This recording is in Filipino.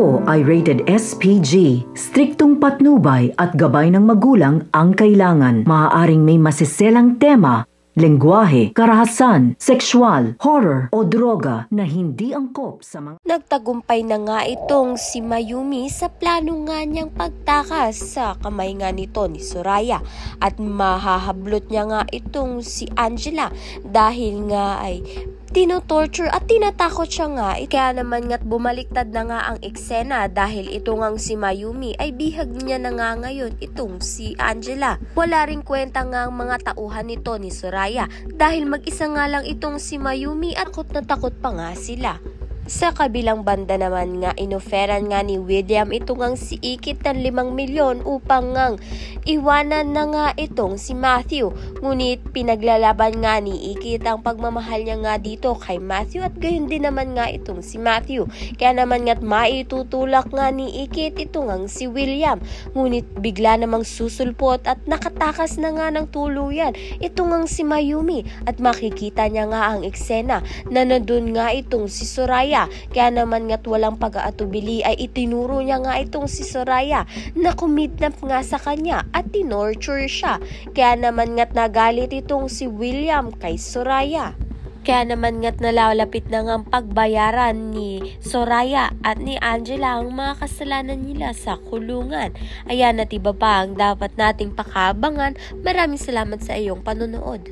ito ay rated SPG. Striktong patnubay at gabay ng magulang ang kailangan. Maaaring may masiselang tema, lengguwahe, karahasan, sexual, horror o droga na hindi angkop sa mga... Nagtagumpay na nga itong si Mayumi sa plano nga niyang pagtakas sa kamay nga nito ni Soraya at mahahablot niya nga itong si Angela dahil nga ay tinotorture at tinatakot siya nga. Kaya naman nga't bumaliktad na nga ang eksena dahil ito ngang si Mayumi ay bihag niya na nga ngayon itong si Angela. Wala ring kwenta nga ang mga tauhan nito ni Soraya dahil mag-isa nga lang itong si Mayumi at takot pa nga sila. Sa kabilang banda naman nga, inoferan nga ni William ito ngang si Ikit ng 5 milyon upang ngang iwanan na nga itong si Matthew. Ngunit pinaglalaban nga ni Ikit ang pagmamahal niya nga dito kay Matthew at gayon din naman nga itong si Matthew. Kaya naman nga't maitutulak nga ni Ikit ito ngang si William. Ngunit bigla namang susulpot at nakatakas na nga ng tuluyan ito ngang si Mayumi at makikita niya nga ang eksena na nandun nga itong si Soraya. Kaya naman nga't walang pag-aatubili ay itinuro niya nga itong si Soraya na kumidnap nga sa kanya at tinorture siya. Kaya naman nga't nagalit itong si William kay Soraya. Kaya naman nga't nalalapit na nga ang pagbayaran ni Soraya at ni Angela ang mga kasalanan nila sa kulungan. Ayan at iba pa ang dapat nating pakabangan. Maraming salamat sa iyong panonood.